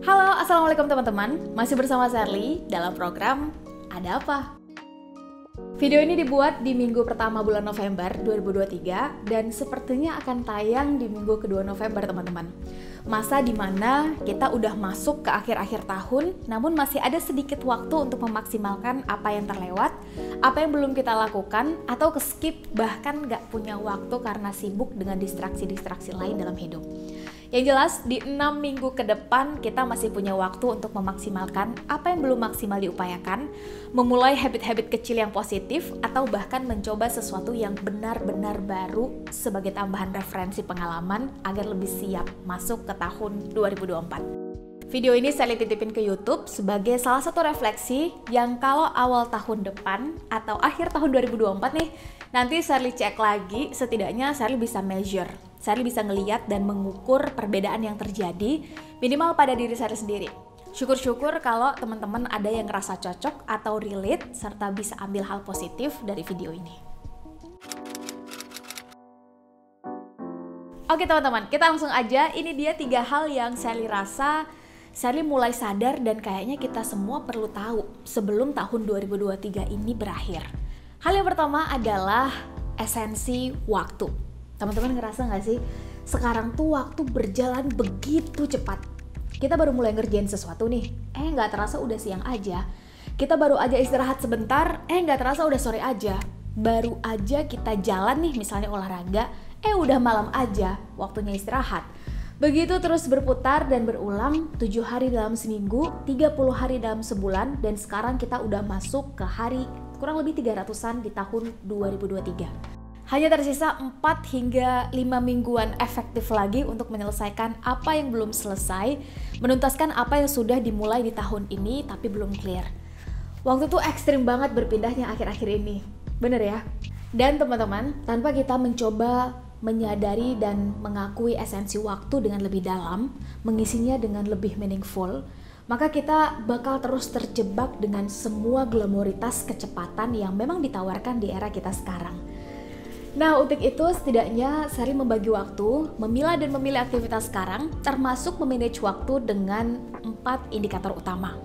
Halo, Assalamualaikum teman-teman. Masih bersama Sherly dalam program Ada Apa? Video ini dibuat di minggu pertama bulan November 2023 dan sepertinya akan tayang di minggu kedua November, teman-teman. Masa dimana kita udah masuk ke akhir-akhir tahun, namun masih ada sedikit waktu untuk memaksimalkan apa yang terlewat, apa yang belum kita lakukan, atau keskip bahkan nggak punya waktu karena sibuk dengan distraksi-distraksi lain dalam hidup. Yang jelas, di 6 minggu ke depan kita masih punya waktu untuk memaksimalkan apa yang belum maksimal diupayakan, memulai habit-habit kecil yang positif, atau bahkan mencoba sesuatu yang benar-benar baru sebagai tambahan referensi pengalaman agar lebih siap masuk ke tahun 2024. Video ini saya titipin ke YouTube sebagai salah satu refleksi yang kalau awal tahun depan atau akhir tahun 2024 nih, nanti Sherly cek lagi, setidaknya Sherly bisa measure. Sherly bisa ngeliat dan mengukur perbedaan yang terjadi minimal pada diri Sherly sendiri. Syukur-syukur kalau teman-teman ada yang ngerasa cocok atau relate serta bisa ambil hal positif dari video ini. Oke teman-teman, kita langsung aja. Ini dia 3 hal yang Sherly rasa Sherly mulai sadar dan kayaknya kita semua perlu tahu sebelum tahun 2023 ini berakhir. Hal yang pertama adalah esensi waktu. Teman-teman ngerasa nggak sih, sekarang tuh waktu berjalan begitu cepat. Kita baru mulai ngerjain sesuatu nih, nggak terasa udah siang aja. Kita baru aja istirahat sebentar, nggak terasa udah sore aja. Baru aja kita jalan nih, misalnya olahraga, udah malam aja, waktunya istirahat. Begitu terus berputar dan berulang, 7 hari dalam seminggu, 30 hari dalam sebulan, dan sekarang kita udah masuk ke hari kurang lebih 300-an di tahun 2023. Hanya tersisa 4 hingga 5 mingguan efektif lagi untuk menyelesaikan apa yang belum selesai, menuntaskan apa yang sudah dimulai di tahun ini tapi belum clear. Waktu tuh ekstrim banget berpindahnya akhir-akhir ini, bener ya? Dan teman-teman, tanpa kita mencoba menyadari dan mengakui esensi waktu dengan lebih dalam, mengisinya dengan lebih meaningful, maka kita bakal terus terjebak dengan semua glamoritas kecepatan yang memang ditawarkan di era kita sekarang. Nah, untuk itu setidaknya Sherly membagi waktu, memilah dan memilih aktivitas sekarang, termasuk memanage waktu dengan 4 indikator utama.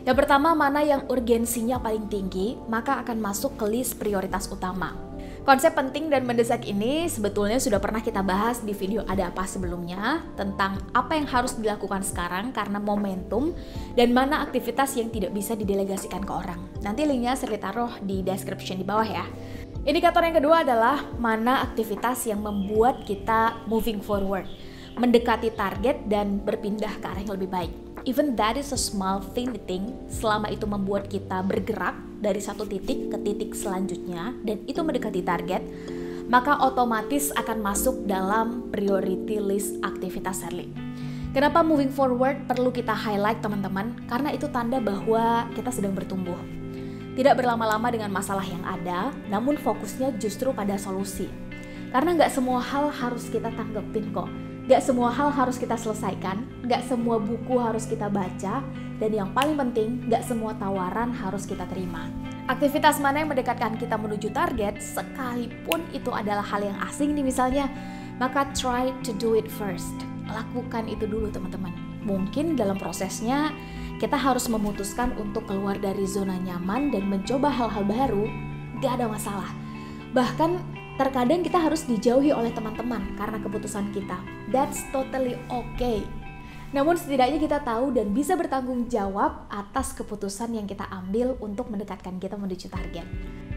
Yang pertama, mana yang urgensinya paling tinggi, maka akan masuk ke list prioritas utama. Konsep penting dan mendesak ini sebetulnya sudah pernah kita bahas di video Ada Apa sebelumnya, tentang apa yang harus dilakukan sekarang karena momentum, dan mana aktivitas yang tidak bisa didelegasikan ke orang. Nanti linknya Sherly taruh di description di bawah ya. Indikator yang kedua adalah mana aktivitas yang membuat kita moving forward, mendekati target dan berpindah ke arah yang lebih baik. Even that is a small thing, selama itu membuat kita bergerak dari satu titik ke titik selanjutnya dan itu mendekati target, maka otomatis akan masuk dalam priority list aktivitas Sherly. Kenapa moving forward perlu kita highlight teman-teman? Karena itu tanda bahwa kita sedang bertumbuh. Tidak berlama-lama dengan masalah yang ada, namun fokusnya justru pada solusi. Karena nggak semua hal harus kita tanggepin kok. Nggak semua hal harus kita selesaikan, nggak semua buku harus kita baca, dan yang paling penting, nggak semua tawaran harus kita terima. Aktivitas mana yang mendekatkan kita menuju target, sekalipun itu adalah hal yang asing nih misalnya, maka try to do it first. Lakukan itu dulu teman-teman. Mungkin dalam prosesnya, kita harus memutuskan untuk keluar dari zona nyaman dan mencoba hal-hal baru, gak ada masalah. Bahkan terkadang kita harus dijauhi oleh teman-teman karena keputusan kita. That's totally okay. Namun setidaknya kita tahu dan bisa bertanggung jawab atas keputusan yang kita ambil untuk mendekatkan kita menuju target.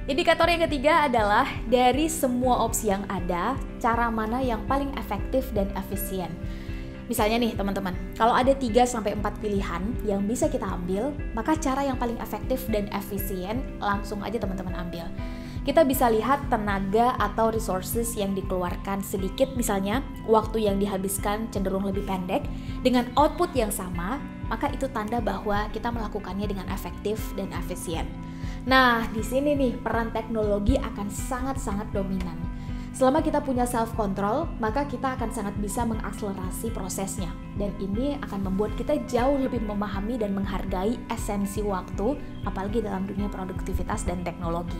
Indikator yang ketiga adalah dari semua opsi yang ada, cara mana yang paling efektif dan efisien. Misalnya nih teman-teman, kalau ada 3-4 pilihan yang bisa kita ambil, maka cara yang paling efektif dan efisien langsung aja teman-teman ambil. Kita bisa lihat tenaga atau resources yang dikeluarkan sedikit, misalnya waktu yang dihabiskan cenderung lebih pendek, dengan output yang sama, maka itu tanda bahwa kita melakukannya dengan efektif dan efisien. Nah, di sini nih peran teknologi akan sangat-sangat dominan. Selama kita punya self-control, maka kita akan sangat bisa mengakselerasi prosesnya. Dan ini akan membuat kita jauh lebih memahami dan menghargai esensi waktu, apalagi dalam dunia produktivitas dan teknologi.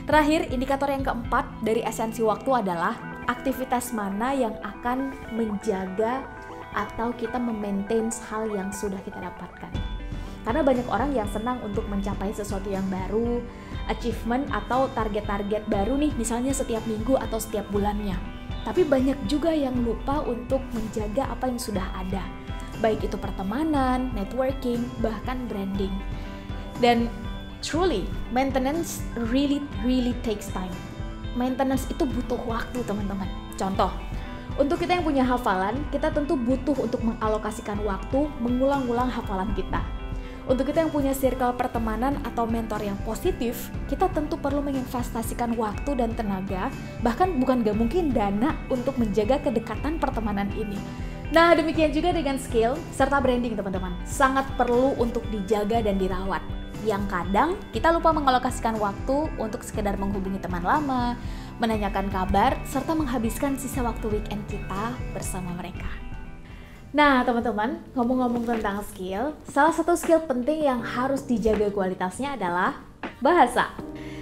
Terakhir, indikator yang keempat dari esensi waktu adalah aktivitas mana yang akan menjaga atau kita memaintain hal yang sudah kita dapatkan. Karena banyak orang yang senang untuk mencapai sesuatu yang baru, achievement atau target-target baru nih, misalnya setiap minggu atau setiap bulannya. Tapi banyak juga yang lupa untuk menjaga apa yang sudah ada, baik itu pertemanan, networking, bahkan branding. Dan truly, maintenance really takes time. Maintenance itu butuh waktu, teman-teman. Contoh, untuk kita yang punya hafalan, kita tentu butuh untuk mengalokasikan waktu mengulang-ulang hafalan kita. Untuk kita yang punya circle pertemanan atau mentor yang positif, kita tentu perlu menginvestasikan waktu dan tenaga, bahkan bukan gak mungkin dana untuk menjaga kedekatan pertemanan ini. Nah, demikian juga dengan skill serta branding, teman-teman. Sangat perlu untuk dijaga dan dirawat. Yang kadang kita lupa mengalokasikan waktu untuk sekedar menghubungi teman lama, menanyakan kabar, serta menghabiskan sisa waktu weekend kita bersama mereka. Nah, teman-teman, ngomong-ngomong tentang skill, salah satu skill penting yang harus dijaga kualitasnya adalah bahasa.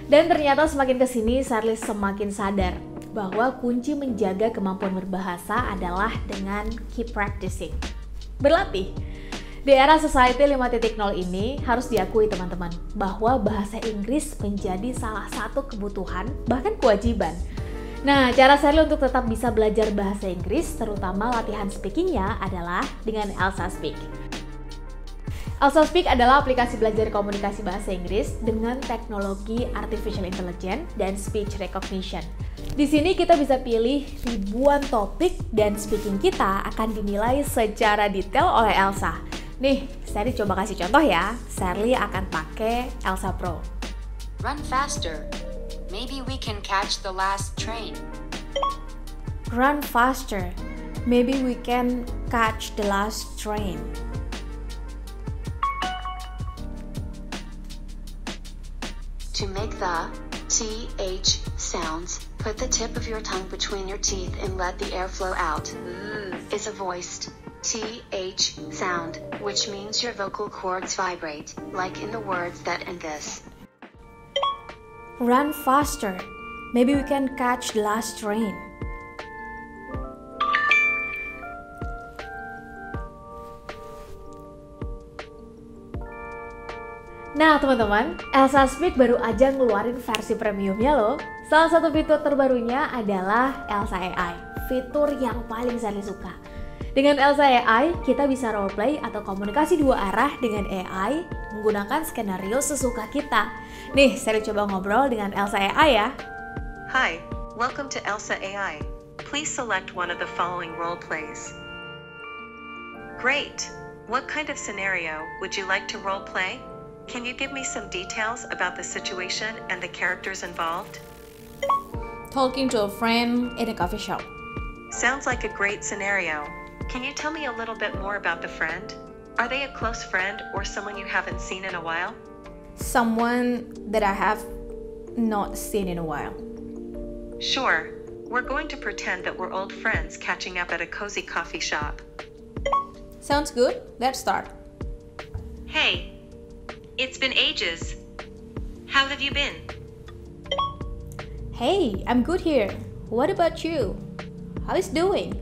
Dan ternyata semakin kesini, Sherly semakin sadar bahwa kunci menjaga kemampuan berbahasa adalah dengan keep practicing. Berlatih. Di era Society 5.0 ini harus diakui, teman-teman, bahwa bahasa Inggris menjadi salah satu kebutuhan, bahkan kewajiban. Nah, cara Sherly untuk tetap bisa belajar bahasa Inggris, terutama latihan speakingnya, adalah dengan Elsa Speak. Elsa Speak adalah aplikasi belajar komunikasi bahasa Inggris dengan teknologi Artificial Intelligence dan Speech Recognition. Di sini kita bisa pilih ribuan topik dan speaking kita akan dinilai secara detail oleh Elsa. Nih, Sherly coba kasih contoh ya. Sherly akan pakai Elsa Pro. Run faster. Maybe we can catch the last train. Run faster. Maybe we can catch the last train. To make the TH sounds, put the tip of your tongue between your teeth and let the air flow out. Is a voiced TH sound, which means your vocal cords vibrate, like in the words that end this. Run faster. Maybe we can catch the last train. Nah, teman-teman, Elsa Speak baru aja ngeluarin versi premiumnya loh. Salah satu fitur terbarunya adalah Elsa AI, fitur yang paling Sherly suka. Dengan Elsa AI, kita bisa roleplay atau komunikasi dua arah dengan AI menggunakan skenario sesuka kita. Nih, Sherly coba ngobrol dengan Elsa AI ya. Hi, welcome to Elsa AI. Please select one of the following role plays. Great! What kind of scenario would you like to role play? Can you give me some details about the situation and the characters involved? Talking to a friend in a coffee shop. Sounds like a great scenario. Can you tell me a little bit more about the friend? Are they a close friend or someone you haven't seen in a while? Someone that I have not seen in a while. Sure. We're going to pretend that we're old friends catching up at a cozy coffee shop. Sounds good. Let's start. Hey, it's been ages. How have you been? Hey, I'm good here. What about you? How is doing?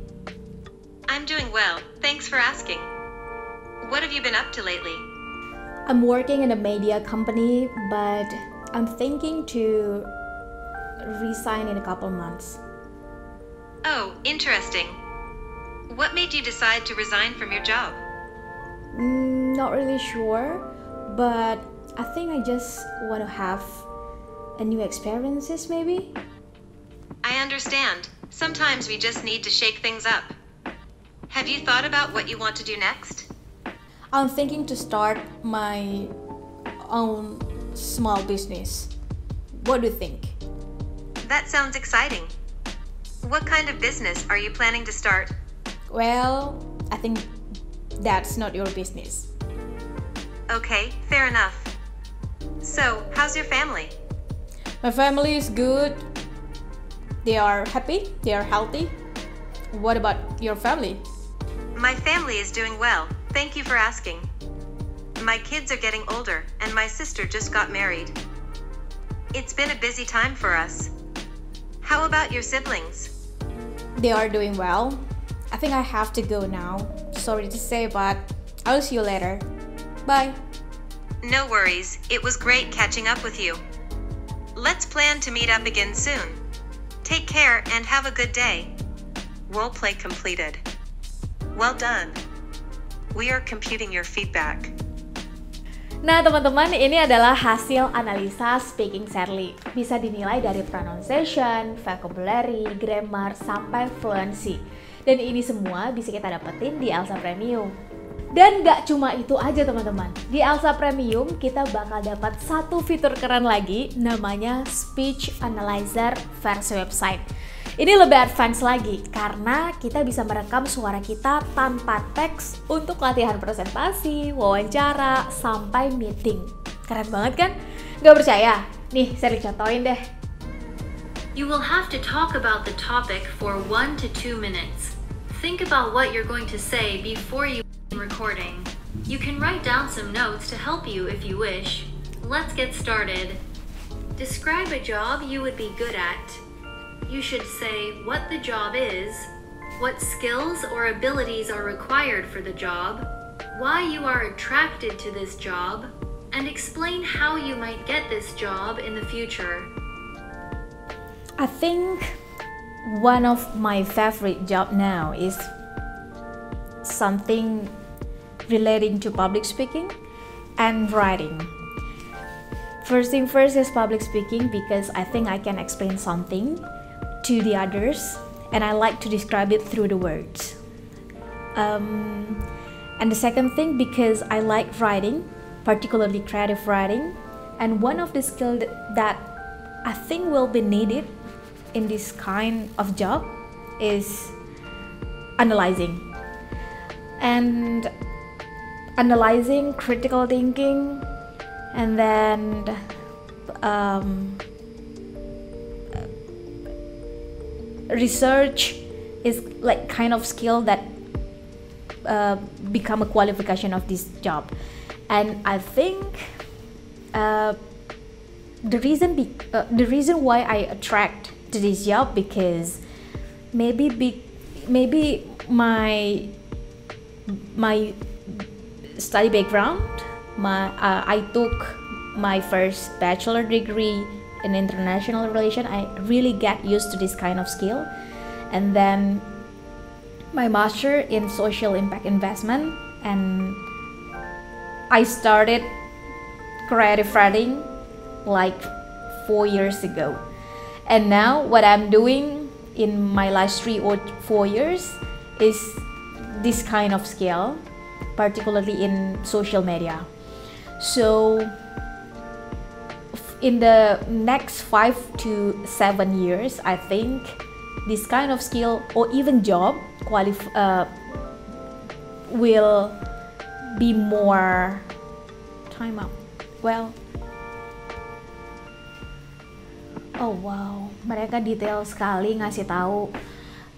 I'm doing well. Thanks for asking. What have you been up to lately? I'm working in a media company, but I'm thinking to resign in a couple months. Oh, interesting. What made you decide to resign from your job? Not really sure, but I think I just want to have a new experiences maybe. I understand. Sometimes we just need to shake things up. Have you thought about what you want to do next? I'm thinking to start my own small business. What do you think? That sounds exciting. What kind of business are you planning to start? Well, I think that's not your business. Okay, fair enough. So, how's your family? My family is good. They are happy, they are healthy. What about your family? My family is doing well. Thank you for asking. My kids are getting older, and my sister just got married. It's been a busy time for us. How about your siblings? They are doing well. I think I have to go now. Sorry to say, but I'll see you later. Bye. No worries, it was great catching up with you. Let's plan to meet up again soon. Take care and have a good day. Roleplay completed. Well done. We are computing your feedback. Nah teman-teman, ini adalah hasil analisa speaking Sherly. Bisa dinilai dari pronunciation, vocabulary, grammar, sampai fluency. Dan ini semua bisa kita dapetin di Elsa Premium. Dan gak cuma itu aja teman-teman. Di Elsa Premium kita bakal dapat satu fitur keren lagi, namanya Speech Analyzer versi website. Ini lebih advance lagi karena kita bisa merekam suara kita tanpa teks untuk latihan presentasi, wawancara, sampai meeting. Keren banget kan? Gak percaya? Nih, Sherly contohin deh. You will have to talk about the topic for 1 to 2 minutes. Think about what you're going to say before you begin recording. You can write down some notes to help you if you wish. Let's get started. Describe a job you would be good at. You should say what the job is, what skills or abilities are required for the job, why you are attracted to this job, and explain how you might get this job in the future. I think one of my favorite job now is something relating to public speaking and writing. First thing first is public speaking because I think I can explain something to the others and I like to describe it through the words. And the second thing because I like writing, particularly creative writing, and one of the skills that I think will be needed in this kind of job is analyzing. And analyzing, critical thinking, and then research is like kind of skill that become a qualification of this job. And I think the reason why I attract to this job because maybe my study background, I took my first bachelor degree in international relation. I really get used to this kind of skill, and then my master in social impact investment, and I started creative writing like 4 years ago. And now what I'm doing in my last 3 or 4 years is this kind of skill, particularly in social media. So in the next 5 to 7 years, I think this kind of skill or even job will be more time up. Well, oh wow, mereka detail sekali ngasih tahu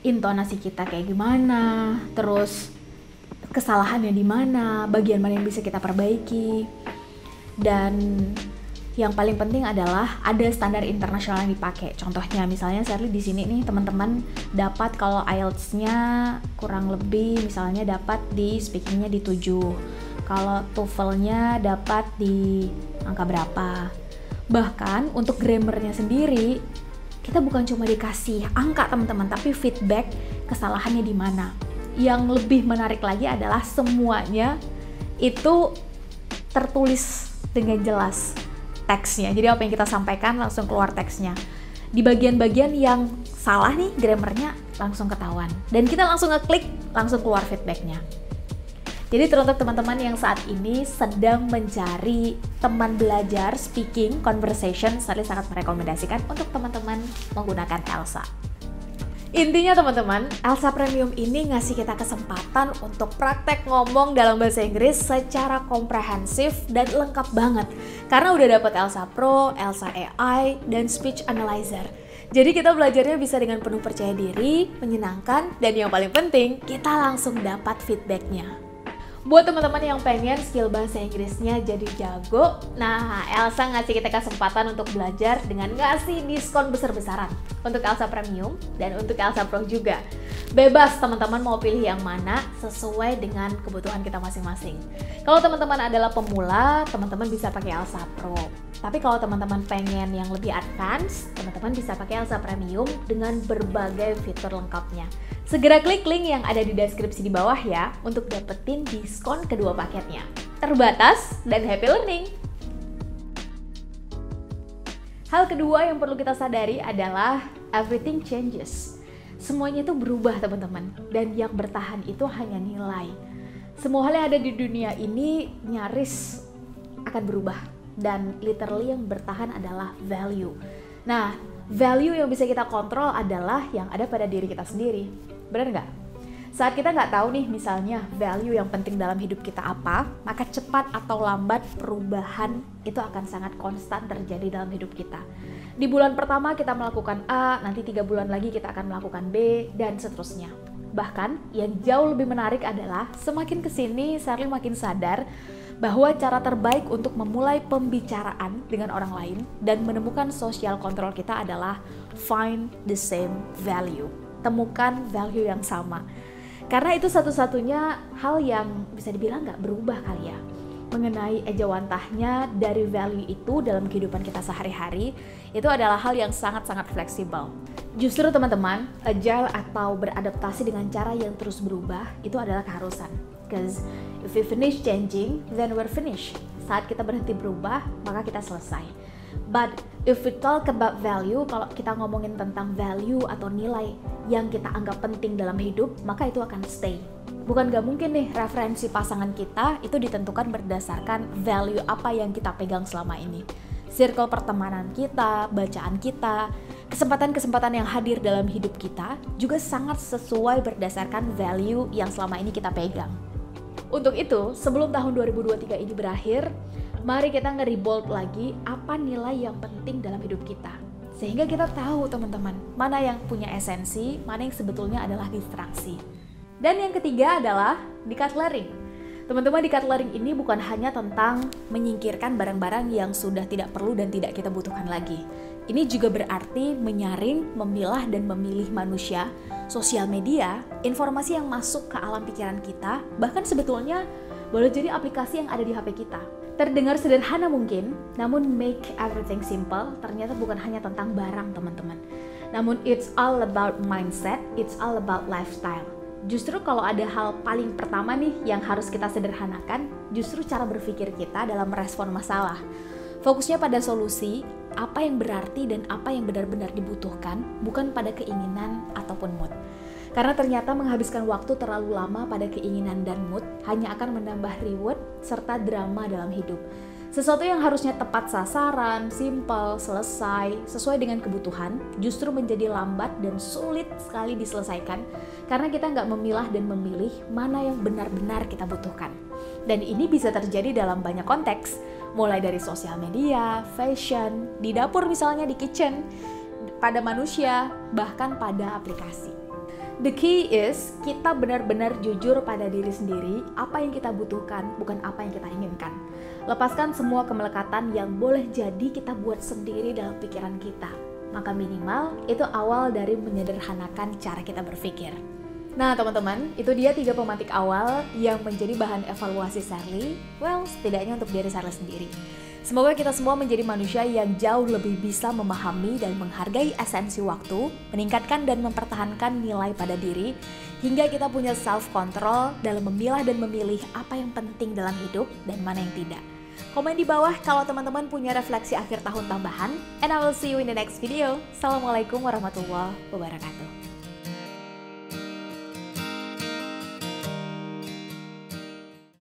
intonasi kita kayak gimana, terus kesalahannya di mana, bagian mana yang bisa kita perbaiki, dan yang paling penting adalah ada standar internasional yang dipakai. Contohnya misalnya Sherly di sini nih teman-teman dapat kalau IELTS-nya kurang lebih misalnya dapat di speaking-nya di 7. Kalau TOEFL-nya dapat di angka berapa. Bahkan untuk grammar-nya sendiri kita bukan cuma dikasih angka teman-teman, tapi feedback kesalahannya di mana. Yang lebih menarik lagi adalah semuanya itu tertulis dengan jelas teksnya. Jadi apa yang kita sampaikan langsung keluar teksnya. Di bagian-bagian yang salah nih grammarnya langsung ketahuan. Dan kita langsung ngeklik, langsung keluar feedbacknya. Jadi teruntuk teman-teman yang saat ini sedang mencari teman belajar speaking, conversation, Sherly sangat merekomendasikan untuk teman-teman menggunakan Elsa. Intinya teman-teman, Elsa Premium ini ngasih kita kesempatan untuk praktek ngomong dalam bahasa Inggris secara komprehensif dan lengkap banget. Karena udah dapet Elsa Pro, Elsa AI, dan Speech Analyzer. Jadi kita belajarnya bisa dengan penuh percaya diri, menyenangkan, dan yang paling penting, kita langsung dapat feedbacknya. Buat teman-teman yang pengen skill bahasa Inggrisnya jadi jago, nah Elsa ngasih kita kesempatan untuk belajar dengan ngasih diskon besar-besaran untuk Elsa Premium dan untuk Elsa Pro juga. Bebas teman-teman mau pilih yang mana sesuai dengan kebutuhan kita masing-masing. Kalau teman-teman adalah pemula, teman-teman bisa pakai Elsa Pro. Tapi kalau teman-teman pengen yang lebih advance, teman-teman bisa pakai Elsa Premium dengan berbagai fitur lengkapnya. Segera klik link yang ada di deskripsi di bawah ya untuk dapetin diskon kedua paketnya. Terbatas dan happy learning! Hal kedua yang perlu kita sadari adalah everything changes. Semuanya itu berubah teman-teman, dan yang bertahan itu hanya nilai. Semua hal yang ada di dunia ini nyaris akan berubah, dan literally yang bertahan adalah value. Nah, value yang bisa kita kontrol adalah yang ada pada diri kita sendiri. Benar nggak? Saat kita nggak tahu nih misalnya value yang penting dalam hidup kita apa, maka cepat atau lambat perubahan itu akan sangat konstan terjadi dalam hidup kita. Di bulan pertama kita melakukan A, nanti 3 bulan lagi kita akan melakukan B, dan seterusnya. Bahkan yang jauh lebih menarik adalah semakin kesini Sherly makin sadar bahwa cara terbaik untuk memulai pembicaraan dengan orang lain dan menemukan social control kita adalah find the same value. Temukan value yang sama. Karena itu satu-satunya hal yang bisa dibilang nggak berubah kali ya. Mengenai ejawantahnya dari value itu dalam kehidupan kita sehari-hari, itu adalah hal yang sangat-sangat fleksibel. Justru teman-teman, agile atau beradaptasi dengan cara yang terus berubah, itu adalah keharusan. Because if we finish changing, then we're finished. Saat kita berhenti berubah, maka kita selesai. But if we talk about value, kalau kita ngomongin tentang value atau nilai yang kita anggap penting dalam hidup, maka itu akan stay. Bukan gak mungkin nih referensi pasangan kita itu ditentukan berdasarkan value apa yang kita pegang selama ini. Circle pertemanan kita, bacaan kita, kesempatan-kesempatan yang hadir dalam hidup kita juga sangat sesuai berdasarkan value yang selama ini kita pegang. Untuk itu, sebelum tahun 2023 ini berakhir, mari kita nge-rebold lagi apa nilai yang penting dalam hidup kita. Sehingga kita tahu teman-teman, mana yang punya esensi, mana yang sebetulnya adalah distraksi. Dan yang ketiga adalah decluttering. Teman-teman, decluttering ini bukan hanya tentang menyingkirkan barang-barang yang sudah tidak perlu dan tidak kita butuhkan lagi. Ini juga berarti menyaring, memilah, dan memilih manusia, sosial media, informasi yang masuk ke alam pikiran kita, bahkan sebetulnya boleh jadi aplikasi yang ada di HP kita. Terdengar sederhana mungkin, namun make everything simple ternyata bukan hanya tentang barang teman-teman. Namun it's all about mindset, it's all about lifestyle. Justru kalau ada hal paling pertama nih yang harus kita sederhanakan, justru cara berpikir kita dalam merespon masalah. Fokusnya pada solusi, apa yang berarti dan apa yang benar-benar dibutuhkan, bukan pada keinginan ataupun mood. Karena ternyata menghabiskan waktu terlalu lama pada keinginan dan mood hanya akan menambah reward serta drama dalam hidup. Sesuatu yang harusnya tepat sasaran, simple, selesai, sesuai dengan kebutuhan, justru menjadi lambat dan sulit sekali diselesaikan karena kita nggak memilah dan memilih mana yang benar-benar kita butuhkan. Dan ini bisa terjadi dalam banyak konteks, mulai dari sosial media, fashion, di dapur misalnya di kitchen, pada manusia, bahkan pada aplikasi. The key is kita benar-benar jujur pada diri sendiri apa yang kita butuhkan, bukan apa yang kita inginkan. Lepaskan semua kemelekatan yang boleh jadi kita buat sendiri dalam pikiran kita. Maka minimal itu awal dari menyederhanakan cara kita berpikir. Nah teman-teman, itu dia 3 pemantik awal yang menjadi bahan evaluasi Sherly. Well, setidaknya untuk diri Sherly sendiri. Semoga kita semua menjadi manusia yang jauh lebih bisa memahami dan menghargai esensi waktu, meningkatkan dan mempertahankan nilai pada diri, hingga kita punya self-control dalam memilah dan memilih apa yang penting dalam hidup dan mana yang tidak. Komen di bawah kalau teman-teman punya refleksi akhir tahun tambahan, and I will see you in the next video. Assalamualaikum warahmatullahi wabarakatuh.